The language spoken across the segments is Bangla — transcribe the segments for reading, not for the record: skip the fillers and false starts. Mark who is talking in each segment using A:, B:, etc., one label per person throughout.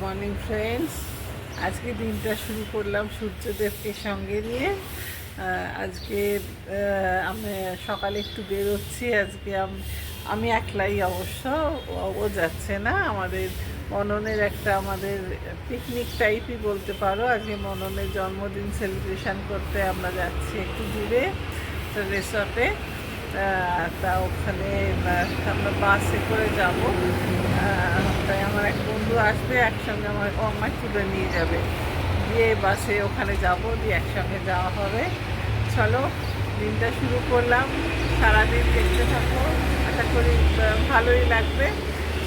A: Morning friends. আজকে দিনটা শুরু করলাম সূর্যদেবকে সঙ্গে নিয়ে। আজকে আমি সকালে একটু বেরোচ্ছি। আজকে আমি একলাই, অবশ্য ও যাচ্ছে না। আমাদের মননের একটা আমাদের পিকনিক টাইপই বলতে পারো। আজকে মননের জন্মদিন সেলিব্রেশন করতে আমরা যাচ্ছি একটু দূরে রিসর্টে। তা ওখানে আমরা বাসে করে যাব। তাই আমার এক বন্ধু আসবে, একসঙ্গে আমার তুলে নিয়ে যাবে, দিয়ে বাসে ওখানে যাব, দিয়ে একসঙ্গে যাওয়া হবে। চলো দিনটা শুরু করলাম, সারাদিন দেখতে থাকো, আশা করি ভালোই লাগবে।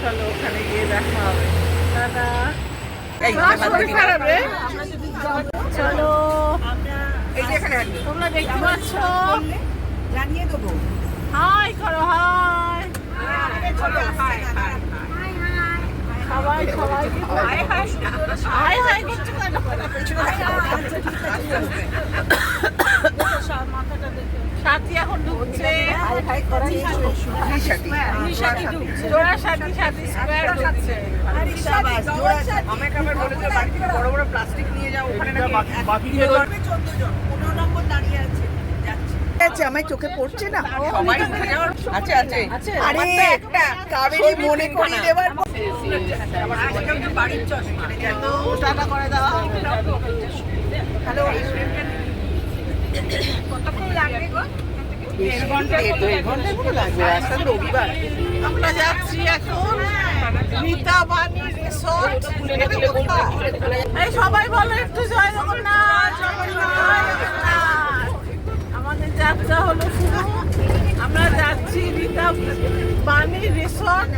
A: চলো ওখানে গিয়ে দেখা হবে। দাদা চলো, তোমরা দেখতে পাচ্ছ,
B: জানিয়ে দেবো।
A: হাই করো, হাই সবাই সবাই হাই হাই করছো কেন? সাথী এখন ঢুকছে, জোড়া সাথী সাথী স্কোয়ার ঢুকছে।
B: আমাকে আবার বলেছে বাড়ি থেকে বড় বড় প্লাস্টিক নিয়ে যাও, ওখানে নাকি 14 জন 15 নম্বর দাঁড়িয়ে আছে। যাচ্ছে আমায় চোখে পড়ছে না, সবাই উঠে যাওয়ার আছে আছে। আরে একটা কাবেরী মনে করিয়ে দেওয়ার আজকাল তো বাড়ির চশমা
A: টাটা করে দাও।
B: হ্যালো, কতক্ষণ লাগবে গো? 1 ঘন্টা পুরো লাগবে। আজকে রবিবার।
A: আমরা যাচ্ছি এখন রীতা বাণী রিসর্ট। এই সবাই বলো একটু জয় জগন্নাথ, জয় জগন্নাথ। আমাদের যাত্রা হলো শুরু। আমরা যাচ্ছি রীতা বাণী রিসর্ট।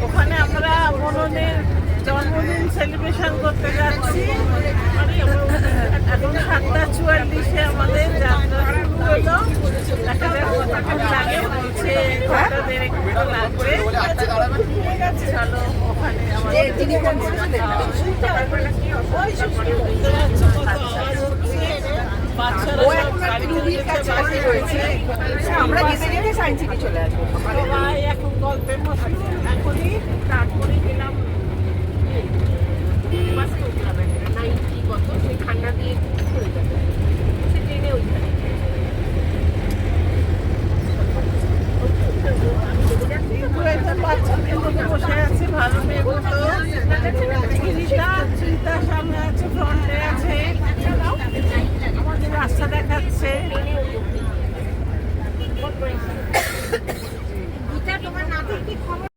A: ওখানে আমরা মননের জন্মদিন সেলিব্রেশন করতে যাচ্ছি। এখন 7:44 আমাদের যাত্রা শুরু হলো। দেখা যাক কতক্ষণ লাগে, বলছে ঘন্টা দেড়েক মতো লাগবে। চলো ওখানে
B: আমরা যেতে যেতে সায়েন্স সিটি চলে আসবো।
A: সবাই এখন গল্পে মশগুল। এখনই তারপরে গেলাম বাসে উঠলাম, 90 কত সেই ঠান্ডা দিয়ে চলে যাবে সে ট্রেনে ওইখানে। বসে আছে ভালো মেয়ে মতো। চিন্তা সামনে আছে, ফ্রন্টে আছে, আমাদের রাস্তা দেখাচ্ছে।
B: তোমার নাতির কি খবর?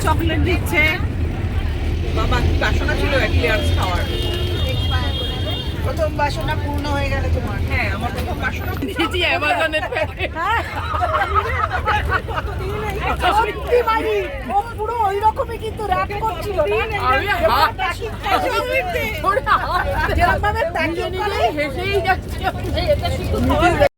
A: চকলেট দিচ্ছে।
B: বাবা কি বাসনা ছিল এক্লিয়ার্স খাওয়ার? প্রথম বাসনা পূর্ণ হয়ে গেল তোমার। হ্যাঁ, আমার প্রথম বাসনা
A: দিয়েছি অ্যামাজনের প্যাকেট।
B: সত্যি মারি, ও পুরো ওই রকমই কিন্তু র‍্যাপ করছিল না।
A: আমি
B: যেরকম ভাবে তাকিয়ে নিলে
A: হেসেই যাচ্ছে, এটা শুধু খাওয়া।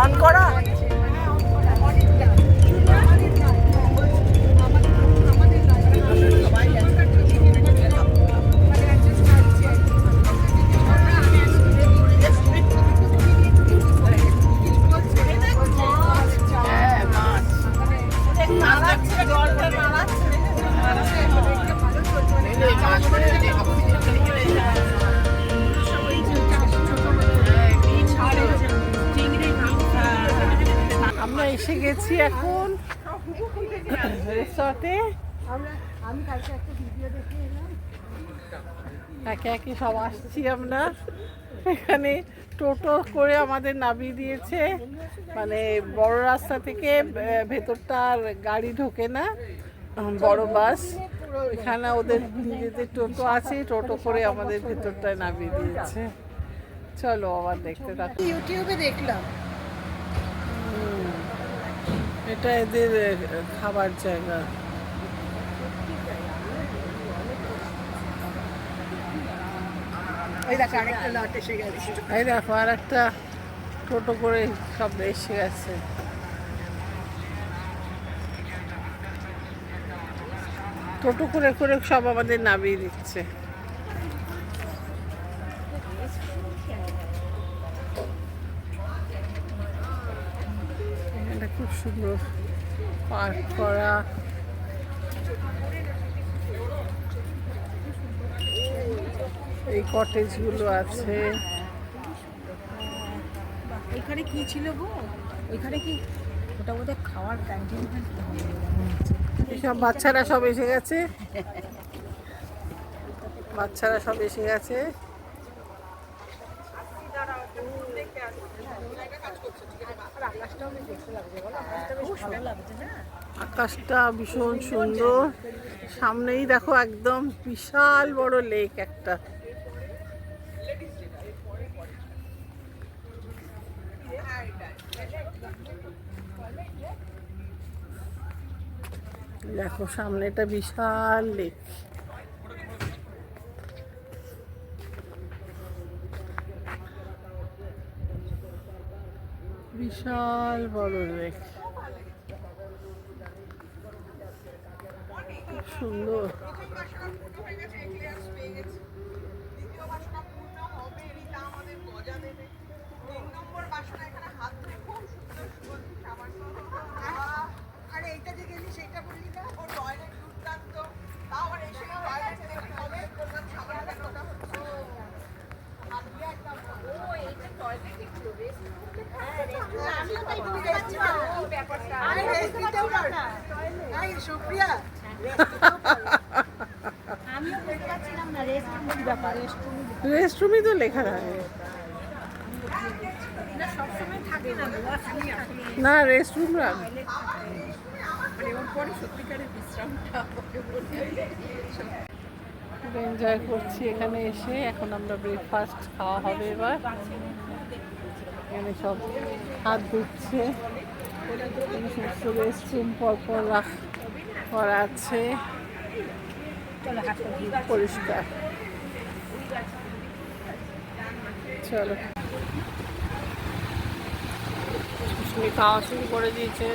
B: অন করা।
A: এসে গেছি এখন রিসর্টে।
B: আমি কালকে একটা ভিডিও দেখে এলাম।
A: একে একে সব আসছি আমরা। এখানে টোটো করে আমাদের নামিয়ে দিয়েছে, মানে বড় রাস্তা থেকে ভেতরটা আর গাড়ি ঢোকে না, বড় বাস। এখানে ওদের নিজেদের টোটো আছে, টোটো করে আমাদের ভেতরটায় নামিয়ে দিয়েছে। চলো আবার দেখতে থাকো।
B: ইউটিউবে দেখলাম।
A: এটা এদের খাবার জায়গা।
B: ওই দেখো আরেকটা লট এসে গেছে।
A: এই দেখো আর একটা টোটো করে সব এসে গেছে। টোটো করে করে সব আমাদের নামিয়ে দিচ্ছে। এটা খুব সুন্দর পার্ক করা। এই কটেজগুলো আছে।
B: এখানে কি ছিল গো? ওইখানে কি ওটা বোধহয় খাওয়ার ক্যান্টিন।
A: এসব বাচ্চারা সব এসে গেছে, বাচ্চারা সব এসে গেছে। আকাশটা ভীষণ সুন্দর। সামনেই দেখো একদম বিশাল বড় লেক একটা। দেখো সামনেটা বিশাল লেক। বিশাল বড় লেক, খুব সুন্দর। রেস্টরুমই তো লেখা থাকে না, রেস্টরুম রাখ। এনজয় করছি এখানে এসে। এখন আমরা ব্রেকফাস্ট খাওয়া হবে এবার। এখানে সব হাত ধুচ্ছে, সমস্ত রেস্টরুম পরপর করা আছে, পরিষ্কার। চলো খাওয়া শুরু করে দিয়েছে।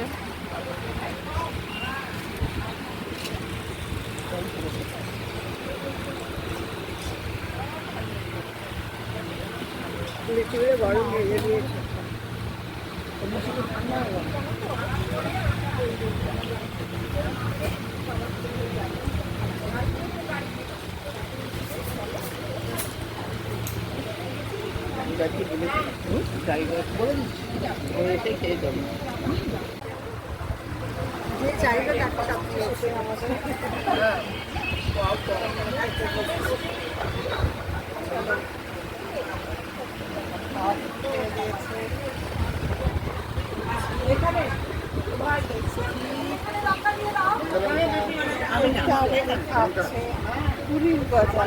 A: গরম লেগে দিয়েছে। পুরীর গজা,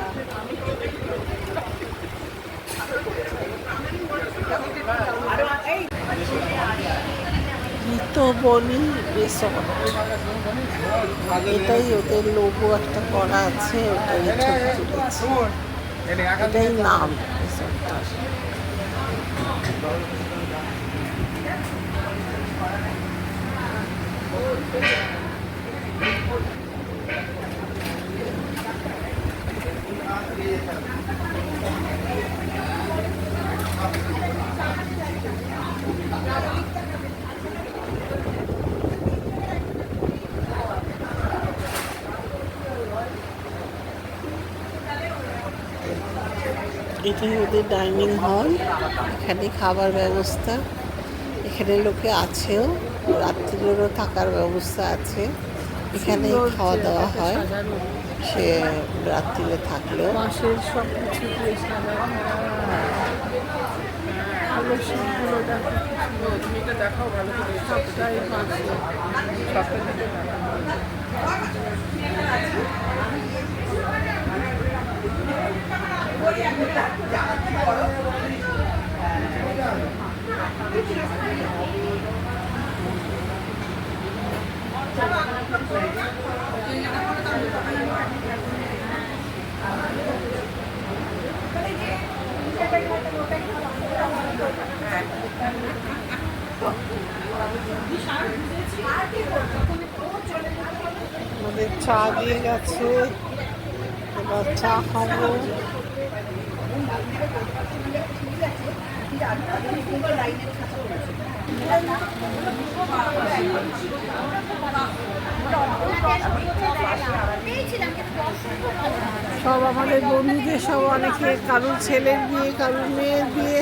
A: গীতবনি রিসর্ট। এটাই ওদের লোগো একটা করা আছে, ওটাই ছবি তুলেছে, এটাই নাম রিসর্টটার। এটাই ওদের ডাইনিং হল, এখানে খাবার ব্যবস্থা, এখানে লোকে আছেও। রাত্রিরও থাকার ব্যবস্থা আছে, এখানেই খাওয়া দাওয়া হয়। সে রাত্রিরে থাকলেও
C: বাঁশের সব কিছু দিয়ে সাজানো, ভালো শিল্পগুলো দেখো, তুমি এটা দেখাও ভালো করে, সবটাই বাঁশের, সবটা দিকে
A: আমাদের চা দিয়ে গেছে, এবার চা খাবো। সব আমাদের বন্ধুদের সব অনেকে, কারুর ছেলের বিয়ে, কারুর মেয়ের বিয়ে,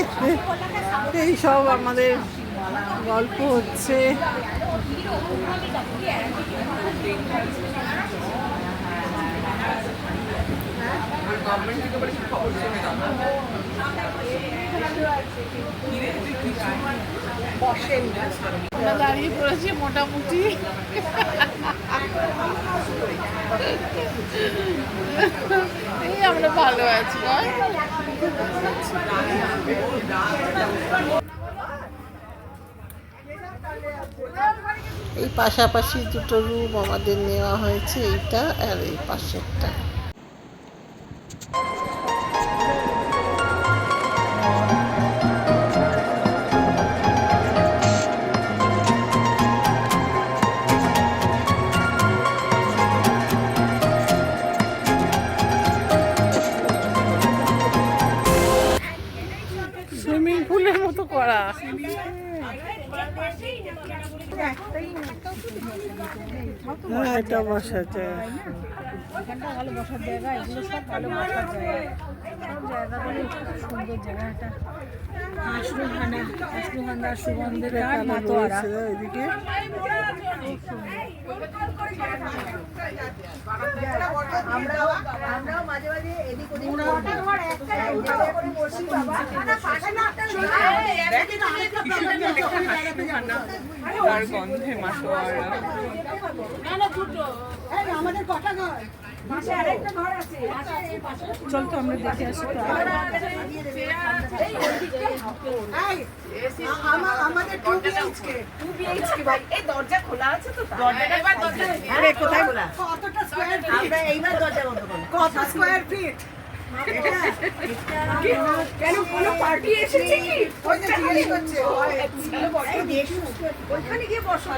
A: এই সব আমাদের গল্প হচ্ছে।
C: আমরা দাঁড়িয়ে পড়েছি মোটামুটি, এই আমরা ভালো আছি।
A: এই পাশাপাশি দুটো রুম আমাদের নেওয়া হয়েছে, এইটা আর এই পাশেরটা।
C: সুইমিং পুলের মতো করা,
A: হ্যাঁ, এটা বসার জায়গা।
D: এখানটা ভালো বসার জায়গা, এগুলো সব ভালো বসার জায়গা, সব জায়গাগুলো খুব সুন্দর জায়গাটা। অশ্রুগন্ধা সুগন্ধের মাতোয়ারা,
A: ওইদিকে
B: আমরাও মাঝে মাঝে এদিক ওদিক আমাদের কটা ঘর,
D: চল তো আমরা দেখে আসি।
B: আমাদের 2 BHK ভাই, এই দরজা খোলা আছে তো, আরে কোথায় খোলা, কতটা স্কয়ার ফিট, আমরা এইবার দরজা বন্ধ করব, কত স্কয়ার ফিট, কেন কোনো পার্টি এসেছে কি, ওই যে জিজ্ঞেস করছে, ওইখানে গিয়ে বসো,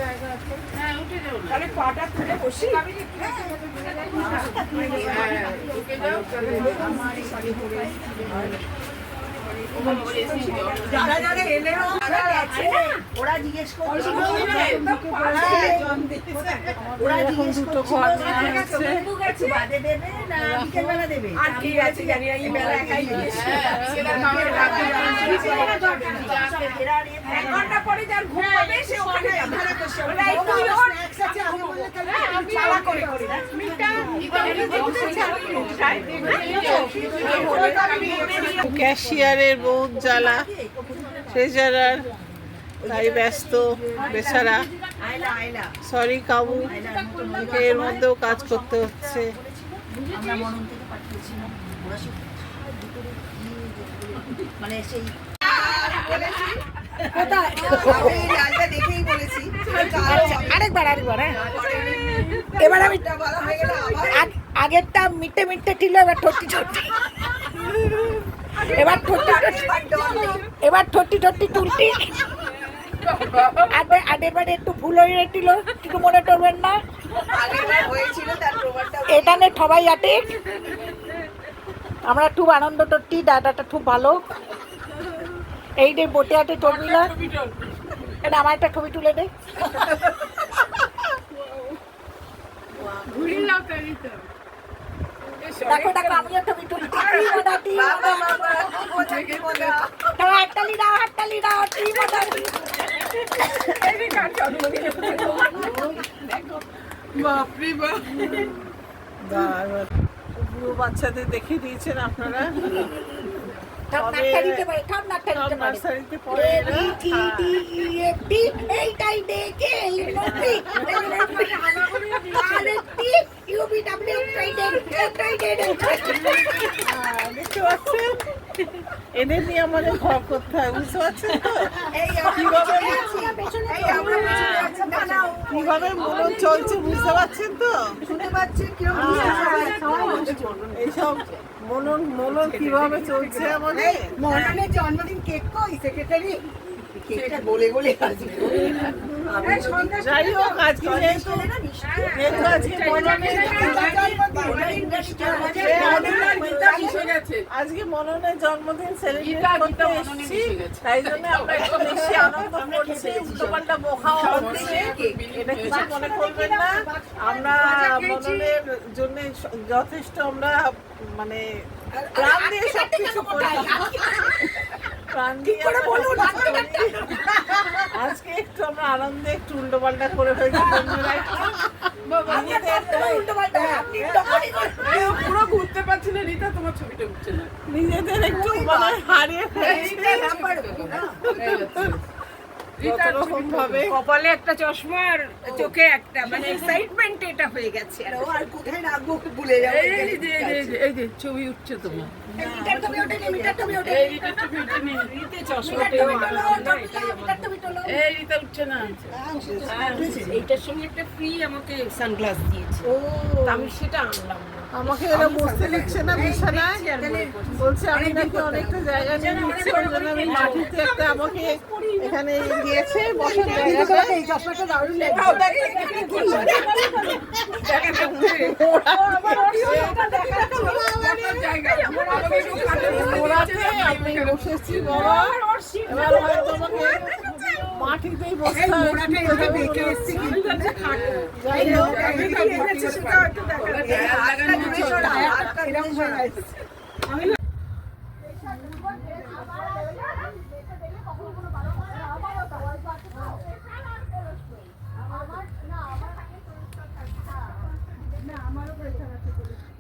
B: জায়গা আছে, হ্যাঁ উঠে যাও, তাহলে পাটা তুলে বসি, যারা যারা এলেন ওরা জিজ্ঞেস করছে, ওরা জিজ্ঞেস করছে বাদে দেবে না বিকেলবেলা দেবে, আর কি আছে জানি এই বেলা একাই এক ঘন্টা পরে যার ঘুম হবে সে ওখানে
A: ক্যাশিয়ারের বহুত জ্বালা, ট্রেজারার তাই ব্যস্ত বেচারা। সরি কাবু, এর মধ্যেও কাজ করতে হচ্ছে।
B: মানে সেই দেখেই বলেছি
D: আরেকবার এবার আমি আগেরটা মিটে মিটে ছিল, এবার ঠট্টি ঠট্টি, এবার ঠট্টি ঠট্টি তুলটি, আগের বারে একটু ভুল হয়ে গেছিল, কিছু মনে করবেন না, এটা নিয়ে সবাই আটে, আমরা খুব আনন্দ করছি, দাদাটা খুব ভালো, এই যে বোটে আটে চলবি না, এটা আমার একটা ছবি তুলে দে, দেখো দেখো আমিও ছবি তুলছি, হাততালি দাও,
C: বাপরে বাপ।
A: বুড়ো বাচ্চাদের দেখে দিয়েছেন আপনারা।
D: ঠাপ নাকটা দিতে পারে, ঠাপ নাকটা
A: সব
D: দিতে পারে।
A: নার্সারিতে পড়ে এরা।
D: ABCDEFG, এইটাই দেখে এই লোকটি আরেকটি UBW
A: দেখতে পাচ্ছেন, এদের নিয়ে আমাদের ঘর করতে হয়, বুঝতে পারছেন তো? কিভাবে মনন চলছে বুঝতে পারছেন তো? এইসব মনন কিভাবে চলছে আমাদের।
B: মননের জন্মদিন কেক কই সেক্রেটারি? কেকটা গলে গলে আসবে।
A: যাই হোক, আজকে যেহেতু আজকে মননের আজকে মননের জন্মদিন সেলিব্রেট করতে এসেছি, তাই জন্য আমরা একটু বেশি আনন্দ করছি, উল্টোপাল্টা বোখাও হচ্ছে। এটা কিছু মনে করবেন না, আমরা মননের জন্য যথেষ্ট আমরা মানে প্রাণ দিয়ে সব কিছু করি। প্রাণ দিয়ে আজকে একটু আমরা আনন্দে একটু উল্টো পাল্টা করে ফেলছি বন্ধুরা।
C: পুরো ঘুরতে পারছি না রীতা, তোমার ছবিটা উঠছে না।
A: নিজেদের একটু মানে হারিয়ে ফেলছি রকম ভাবে।
B: কপালে একটা চশমা আর চোখে একটা, মানে এক্সাইটমেন্ট এটা হয়ে গেছে। আর কোথায় রাখবো ভুলে যাবো।
C: এই যে ছবি উঠছে তোমার।
D: মিটার ছবি ওঠেনি, মিটার ছবি ওঠেনি।
C: এই রীতা ছবি উঠেনি, রীতে চশমাটাও
D: মিটার ছবি তোলো।
C: এই রীতা উঠছে না।
B: এইটার সঙ্গে একটা ফ্রি আমাকে সানগ্লাস দিয়েছে, তা আমি সেটা আনলাম না।
A: আমাকে এরা বসতে দিচ্ছে না বিছানায়, বলছে আমি নাকি অনেকটা জায়গা নিয়ে নিচ্ছি, ওই জন্য আমি মাটিতে একটা আমাকে এখানে দিয়েছে বসার জায়গাটা।
D: এই চশমাটা দারুণ লাগছে।
A: ওরাতে আমি বসেছি বাবা, এবার হয়তো আমাকে মাটিতেই বসতে হবে। যাই হোক,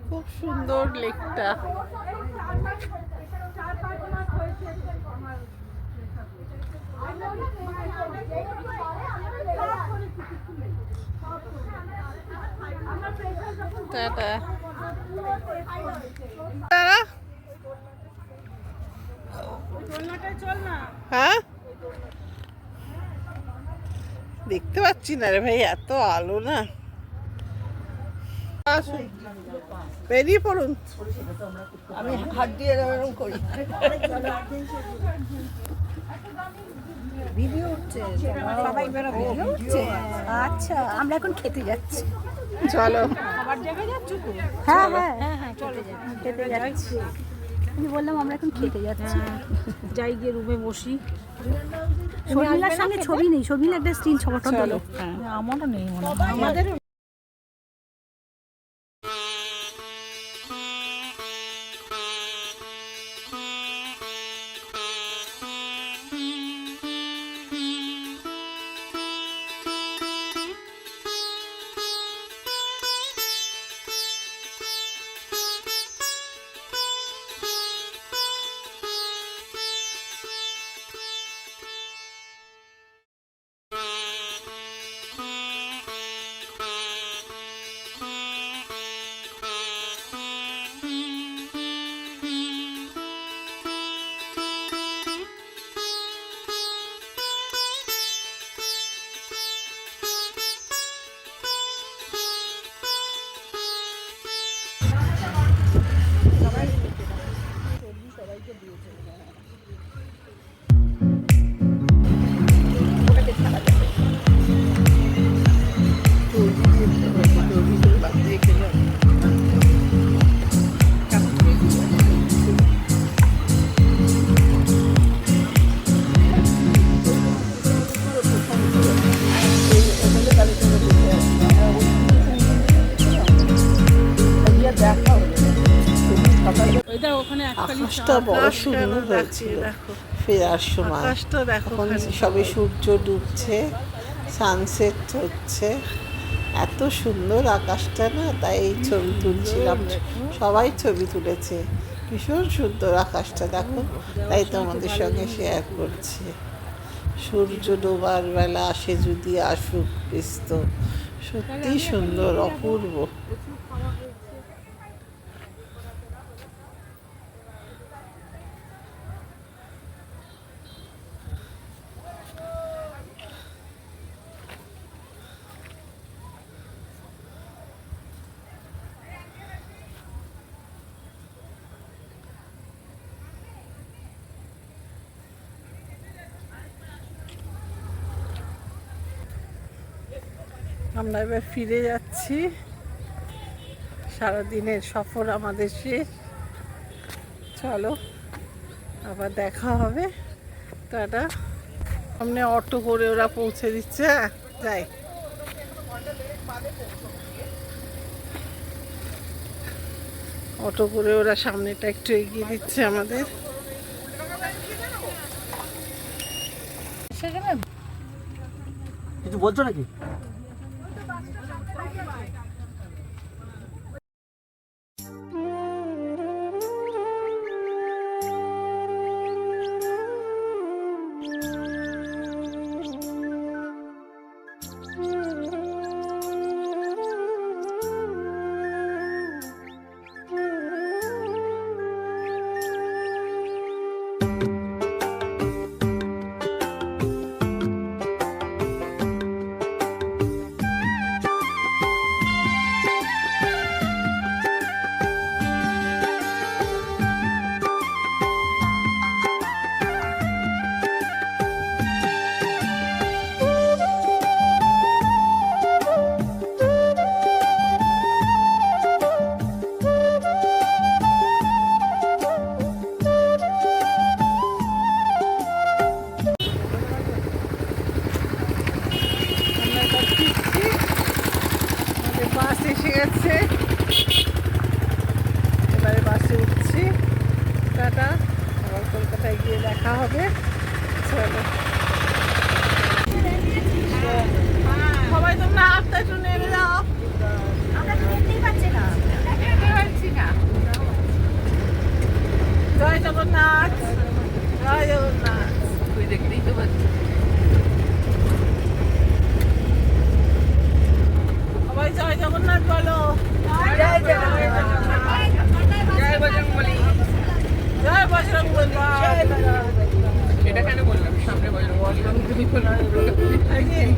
A: খুব সুন্দর লেকটা। টাটা। হ্যাঁ, দেখতে পাচ্ছি না রে ভাই, এত আলো না। আসুন, বেরিয়ে পড়ুন।
B: আমি হাত দিয়ে এরকম করি। ভিডিও হচ্ছে, সবাই বেরোবে।
D: আচ্ছা, আমরা এখন খেতে যাচ্ছি।
A: চলো।
D: হ্যাঁ হ্যাঁ হ্যাঁ, চলে যাচ্ছি, খেতে যাচ্ছি। আমি বললাম আমরা এখন খেতে যাচ্ছি।
B: যাই গিয়ে রুমে বসি।
D: শর্মিলার সঙ্গে ছবি নেই, শর্মিলা একটা স্টিল ছবি
A: চলো।
D: আমারও নেই মনে হয়। আমাদের আকাশটা বড় সুন্দর হয়েছিল ফেরার সময়।
A: আকাশটা দেখো, এখন সবে সূর্য ডুবছে, সানসেট হচ্ছে, এত সুন্দর আকাশটা না, তাই এই ছবি তুলছিলাম। সবাই ছবি তুলেছে, ভীষণ সুন্দর আকাশটা দেখো, তাই তোমাদের সঙ্গে শেয়ার করছি। সূর্য ডোবার বেলা আসে যদি আসুক পিস্ত, সত্যি সুন্দর, অপূর্ব। আমরা এবার ফিরে যাচ্ছি, সারাদিনের সফর আমাদের শেষ। চলো আবার দেখা হবে, টাটা। সামনে অটো করে ওরা পৌঁছে দিচ্ছে, যাই। অটো করে ওরা সামনেটা একটু এগিয়ে দিচ্ছে আমাদের।
E: কিছু বলছো নাকি?
A: বাস এসে গেছে, এবারে বাসে উঠছি। টাটা, আবার কলকাতায় গিয়ে দেখা হবে। চলো সবাই তোমরা হাতটা একটু নেড়ে দাও। জয় জগন্নাথ, জয় জগন্নাথ।
B: তুই দেখতেই তো পাচ্ছিস।
A: সবাই জয় জগন্নাথ বলো।
B: জয় বজরংবলী।
A: জয় বজরংবলী।
B: এটা কেন বললাম? সামনে বজরংবলী।
A: Again.